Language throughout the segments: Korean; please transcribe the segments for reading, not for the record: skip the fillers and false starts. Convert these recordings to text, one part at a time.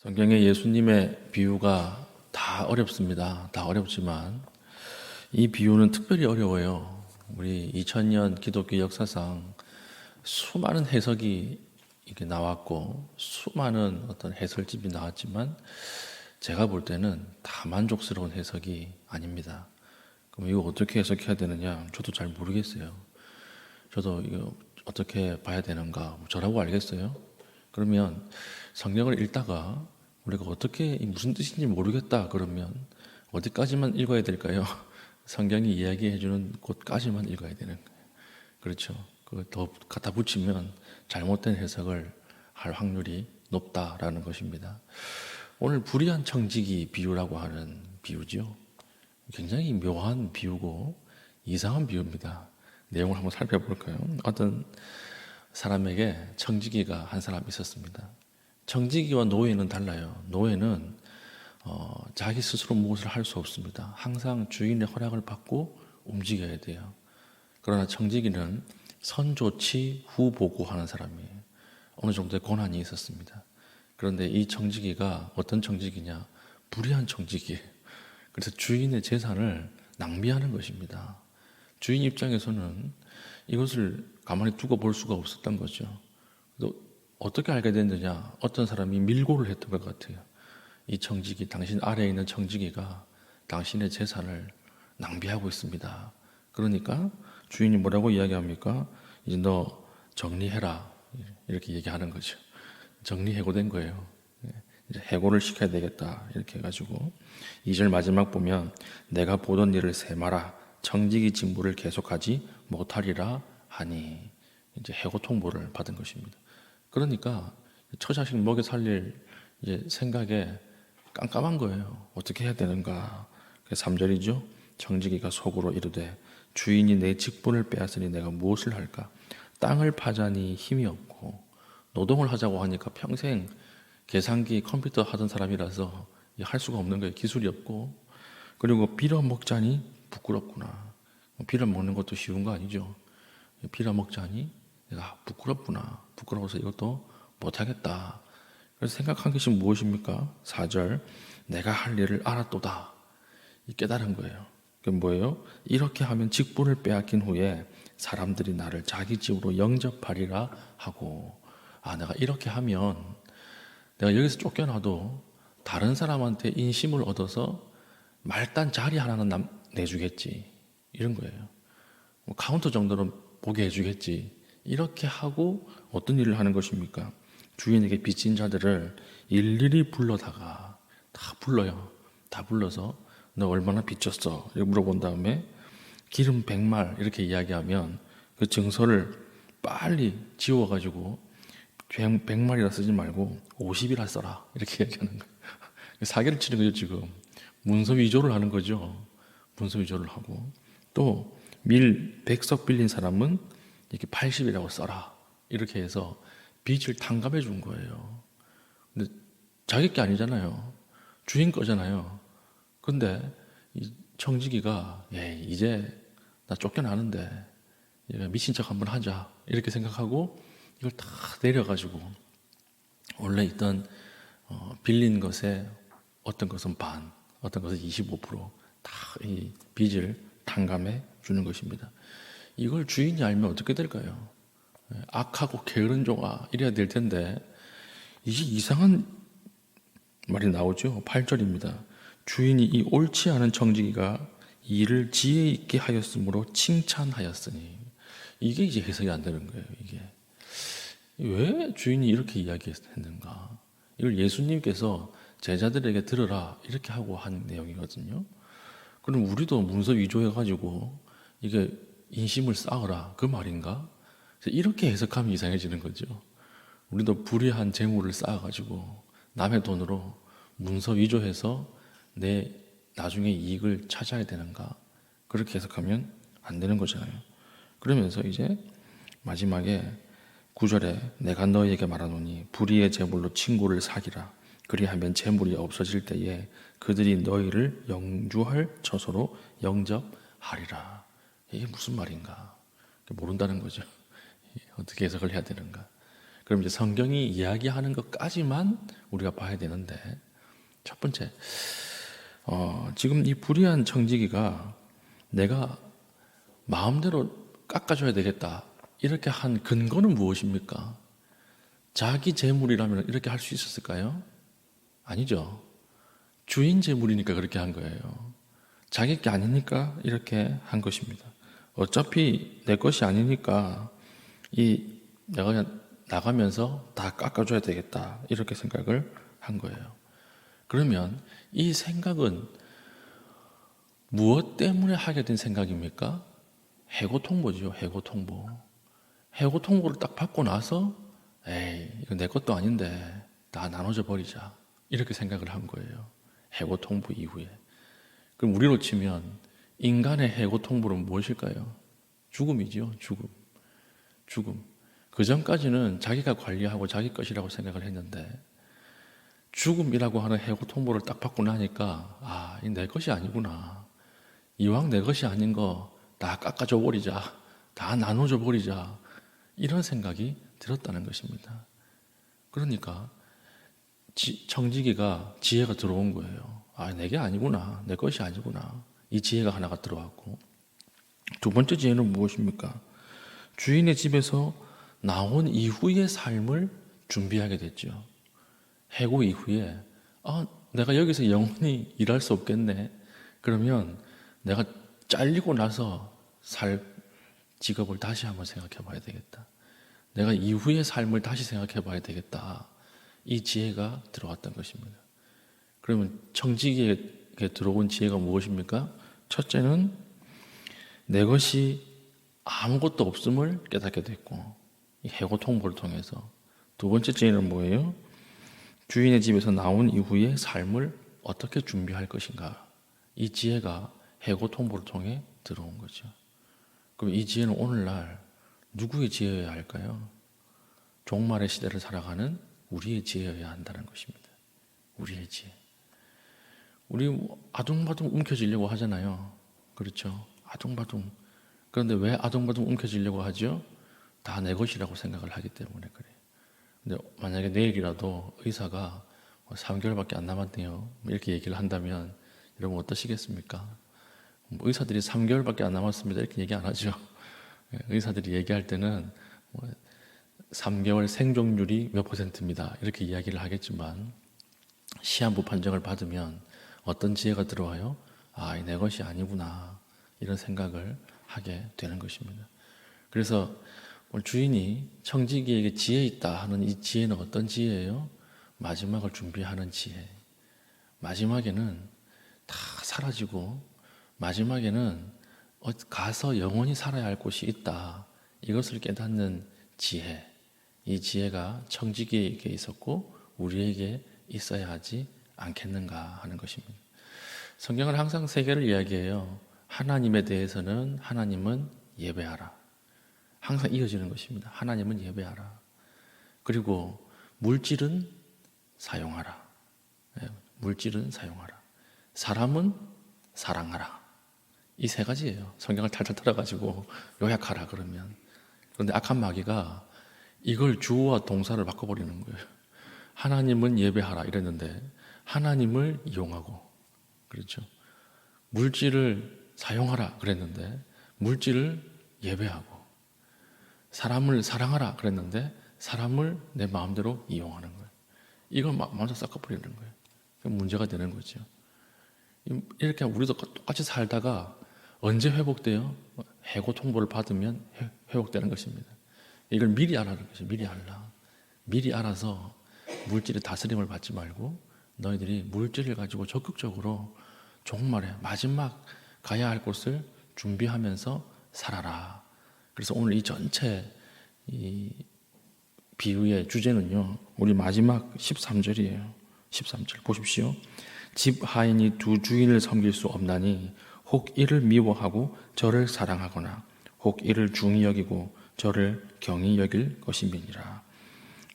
성경의 예수님의 비유가 다 어렵습니다. 다 어렵지만 이 비유는 특별히 어려워요. 우리 2000년 기독교 역사상 수많은 해석이 이렇게 나왔고 수많은 어떤 해설집이 나왔지만 제가 볼 때는 다 만족스러운 해석이 아닙니다. 그럼 이거 어떻게 해석해야 되느냐? 저도 잘 모르겠어요. 저도 이거 어떻게 봐야 되는가? 저라고 알겠어요? 그러면 성경을 읽다가 우리가 어떻게 무슨 뜻인지 모르겠다 그러면 어디까지만 읽어야 될까요? 성경이 이야기해주는 곳까지만 읽어야 되는 거예요. 그렇죠? 그걸 더 갖다 붙이면 잘못된 해석을 할 확률이 높다라는 것입니다. 오늘 불의한 청지기 비유라고 하는 비유죠. 굉장히 묘한 비유고 이상한 비유입니다. 내용을 한번 살펴볼까요? 어떤 사람에게 청지기가 한 사람 있었습니다. 청지기와 노예는 달라요. 노예는 자기 스스로 무엇을 할 수 없습니다. 항상 주인의 허락을 받고 움직여야 돼요. 그러나 청지기는 선조치 후보고하는 사람이에요. 어느 정도의 권한이 있었습니다. 그런데 이 청지기가 어떤 청지기냐? 불의한 청지기예요. 그래서 주인의 재산을 낭비하는 것입니다. 주인 입장에서는 이것을 가만히 두고 볼 수가 없었던 거죠. 어떻게 알게 됐느냐? 어떤 사람이 밀고를 했던 것 같아요. 이 청지기, 당신 아래에 있는 청지기가 당신의 재산을 낭비하고 있습니다. 그러니까 주인이 뭐라고 이야기합니까? 이제 너 정리해라. 이렇게 얘기하는 거죠. 정리해고된 거예요. 이제 해고를 시켜야 되겠다. 이렇게 해가지고 2절 마지막 보면 내가 보던 일을 세마라. 청지기 직무를 계속하지 못하리라 하니 이제 해고 통보를 받은 것입니다. 그러니까 처자식 먹여 살릴 이제 생각에 깜깜한 거예요. 어떻게 해야 되는가? 3절이죠. 청지기가 속으로 이르되 주인이 내 직분을 빼앗으니 내가 무엇을 할까? 땅을 파자니 힘이 없고 노동을 하자고 하니까 평생 계산기 컴퓨터 하던 사람이라서 할 수가 없는 거예요. 기술이 없고. 그리고 빌어먹자니 부끄럽구나. 빌어먹는 것도 쉬운 거 아니죠. 빌어먹자니 내가 부끄럽구나. 부끄러워서 이것도 못하겠다. 그래서 생각한 것이 무엇입니까? 4절 내가 할 일을 알았도다. 깨달은 거예요. 그게 뭐예요? 이렇게 하면 직분을 빼앗긴 후에 사람들이 나를 자기 집으로 영접하리라 하고 내가 이렇게 하면 내가 여기서 쫓겨나도 다른 사람한테 인심을 얻어서 말단 자리 하나는 내주겠지. 이런 거예요. 카운터 정도는 보게 해주겠지. 이렇게 하고 어떤 일을 하는 것입니까? 주인에게 빚진 자들을 일일이 불러다가 다 불러요. 다 불러서 너 얼마나 빚졌어? 이렇게 물어본 다음에 기름 100말 이렇게 이야기하면 그 증서를 빨리 지워가지고 100말이라 쓰지 말고 50이라 써라. 이렇게 얘기하는 거예요. 사기를 치는 거죠, 지금. 문서 위조를 하는 거죠. 문서 위조를 하고. 또, 밀 100석 빌린 사람은 이렇게 80이라고 써라. 이렇게 해서 빚을 탕감해 준 거예요. 근데 자기 게 아니잖아요. 주인 거잖아요. 근데 이 청지기가, 이제 나 쫓겨나는데, 얘가 미친 척 한번 하자. 이렇게 생각하고 이걸 다 내려가지고, 원래 있던, 빌린 것에 어떤 것은 반, 어떤 것은 25%, 다 이 빚을 탕감해 주는 것입니다. 이걸 주인이 알면 어떻게 될까요? 악하고 게으른 종아 이래야 될 텐데 이게 이상한 말이 나오죠. 8절입니다. 주인이 이 옳지 않은 청지기가 이를 지혜 있게 하였으므로 칭찬하였으니 이게 이제 해석이 안 되는 거예요. 이게 왜 주인이 이렇게 이야기했는가? 이걸 예수님께서 제자들에게 들으라 이렇게 하고 한 내용이거든요. 그럼 우리도 문서 위조해가지고 이게 인심을 쌓으라 그 말인가? 이렇게 해석하면 이상해지는 거죠. 우리도 불의한 재물을 쌓아가지고 남의 돈으로 문서 위조해서 내 나중에 이익을 찾아야 되는가? 그렇게 해석하면 안 되는 거잖아요. 그러면서 이제 마지막에 9절에 내가 너희에게 말하노니 불의의 재물로 친구를 사기라. 그리하면 재물이 없어질 때에 그들이 너희를 영주할 처소로 영접하리라. 이게 무슨 말인가? 모른다는 거죠. 어떻게 해석을 해야 되는가? 그럼 이제 성경이 이야기하는 것까지만 우리가 봐야 되는데, 첫 번째, 지금 이 불의한 청지기가 내가 마음대로 깎아줘야 되겠다 이렇게 한 근거는 무엇입니까? 자기 재물이라면 이렇게 할 수 있었을까요? 아니죠. 주인 재물이니까 그렇게 한 거예요. 자기 게 아니니까 이렇게 한 것입니다. 어차피 내 것이 아니니까 내가 그냥 나가면서 다 깎아줘야 되겠다 이렇게 생각을 한 거예요. 그러면 이 생각은 무엇 때문에 하게 된 생각입니까? 해고통보죠. 해고통보. 해고통보를 딱 받고 나서 에이 이거 내 것도 아닌데 다 나눠줘 버리자 이렇게 생각을 한 거예요. 해고통보 이후에. 그럼 우리로 치면 인간의 해고통보는 무엇일까요? 죽음이죠. 죽음. 그 전까지는 자기가 관리하고 자기 것이라고 생각을 했는데 죽음이라고 하는 해고통보를 딱 받고 나니까 이 내 것이 아니구나. 이왕 내 것이 아닌 거 다 깎아줘 버리자. 다 나눠줘 버리자. 이런 생각이 들었다는 것입니다. 그러니까 청지기가 지혜가 들어온 거예요. 내게 아니구나. 내 것이 아니구나. 이 지혜가 하나가 들어왔고, 두 번째 지혜는 무엇입니까? 주인의 집에서 나온 이후의 삶을 준비하게 됐죠. 해고 이후에 내가 여기서 영원히 일할 수 없겠네. 그러면 내가 잘리고 나서 살 직업을 다시 한번 생각해 봐야 되겠다. 내가 이후의 삶을 다시 생각해 봐야 되겠다. 이 지혜가 들어왔던 것입니다. 그러면 청지기에 들어온 지혜가 무엇입니까? 첫째는 내 것이 아무것도 없음을 깨닫게 됐고, 이 해고 통보를 통해서. 두 번째 지혜는 뭐예요? 주인의 집에서 나온 이후의 삶을 어떻게 준비할 것인가. 이 지혜가 해고 통보를 통해 들어온 거죠. 그럼 이 지혜는 오늘날 누구의 지혜여야 할까요? 종말의 시대를 살아가는 우리의 지혜여야 한다는 것입니다. 우리의 지혜. 우리 아둥바둥 움켜쥐려고 하잖아요. 그렇죠? 아둥바둥. 그런데 왜 아둥바둥 움켜쥐려고 하죠? 다 내 것이라고 생각을 하기 때문에 그래요. 근데 만약에 내일이라도 의사가 3개월밖에 안 남았네요. 이렇게 얘기를 한다면 여러분 어떠시겠습니까? 의사들이 3개월밖에 안 남았습니다. 이렇게 얘기 안 하죠. 의사들이 얘기할 때는 3개월 생존율이 몇 %입니다. 이렇게 이야기를 하겠지만 시한부 판정을 받으면 어떤 지혜가 들어와요? 내 것이 아니구나. 이런 생각을 하게 되는 것입니다. 그래서 오늘 주인이 청지기에게 지혜 있다 하는 이 지혜는 어떤 지혜예요? 마지막을 준비하는 지혜. 마지막에는 다 사라지고 마지막에는 가서 영원히 살아야 할 곳이 있다. 이것을 깨닫는 지혜. 이 지혜가 청지기에게 있었고 우리에게 있어야 하지 않겠는가 하는 것입니다. 성경은 항상 세 개를 이야기해요. 하나님에 대해서는 하나님은 예배하라. 항상 이어지는 것입니다. 하나님은 예배하라. 그리고 물질은 사용하라. 물질은 사용하라. 사람은 사랑하라. 이 세 가지예요. 성경을 탈탈 털어가지고 요약하라 그러면. 그런데 악한 마귀가 이걸 주어와 동사를 바꿔버리는 거예요. 하나님은 예배하라 이랬는데 하나님을 이용하고, 그렇죠? 물질을 사용하라 그랬는데 물질을 예배하고, 사람을 사랑하라 그랬는데 사람을 내 마음대로 이용하는 거예요. 이걸 먼저 섞어버리는 거예요. 문제가 되는 거죠. 이렇게 우리도 똑같이 살다가 언제 회복돼요? 해고 통보를 받으면 회복되는 것입니다. 이걸 미리 알아라는 것이죠. 미리 알아서 물질의 다스림을 받지 말고 너희들이 물질을 가지고 적극적으로 종말에 마지막 가야 할 곳을 준비하면서 살아라. 그래서 오늘 이 전체 이 비유의 주제는요, 우리 마지막 13절이에요. 13절 보십시오. 집 하인이 두 주인을 섬길 수 없나니 혹 이를 미워하고 저를 사랑하거나 혹 이를 중히 여기고 저를 경히 여길 것임이니라.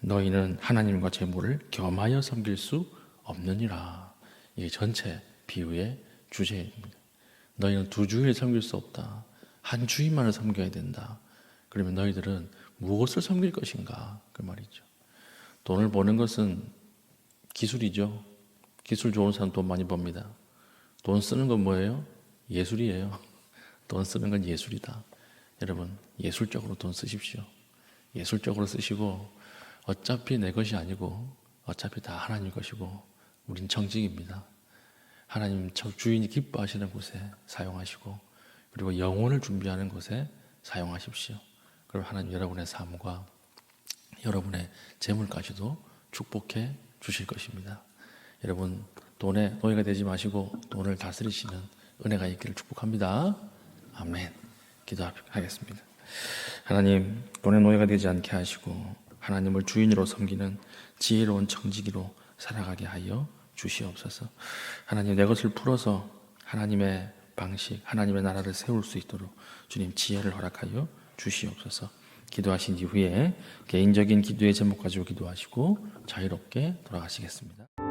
너희는 하나님과 재물을 겸하여 섬길 수 없느니라. 이게 전체 비유의 주제입니다. 너희는 두 주인을 섬길 수 없다. 한 주인만을 섬겨야 된다. 그러면 너희들은 무엇을 섬길 것인가 그 말이죠. 돈을 버는 것은 기술이죠. 기술 좋은 사람 돈 많이 법니다. 돈 쓰는 건 뭐예요? 예술이에요. 돈 쓰는 건 예술이다. 여러분 예술적으로 돈 쓰십시오. 예술적으로 쓰시고 어차피 내 것이 아니고 어차피 다 하나님 것이고 우린 정직입니다. 하나님 주인이 기뻐하시는 곳에 사용하시고 그리고 영혼을 준비하는 곳에 사용하십시오. 그럼 하나님 여러분의 삶과 여러분의 재물까지도 축복해 주실 것입니다. 여러분 돈의 노예가 되지 마시고 돈을 다스리시는 은혜가 있기를 축복합니다. 아멘. 기도하겠습니다. 하나님 돈의 노예가 되지 않게 하시고 하나님을 주인으로 섬기는 지혜로운 청지기로 살아가게 하여 주시옵소서. 하나님 내 것을 풀어서 하나님의 방식 하나님의 나라를 세울 수 있도록 주님 지혜를 허락하여 주시옵소서. 기도하신 이후에 개인적인 기도의 제목 가지고 기도하시고 자유롭게 돌아가시겠습니다.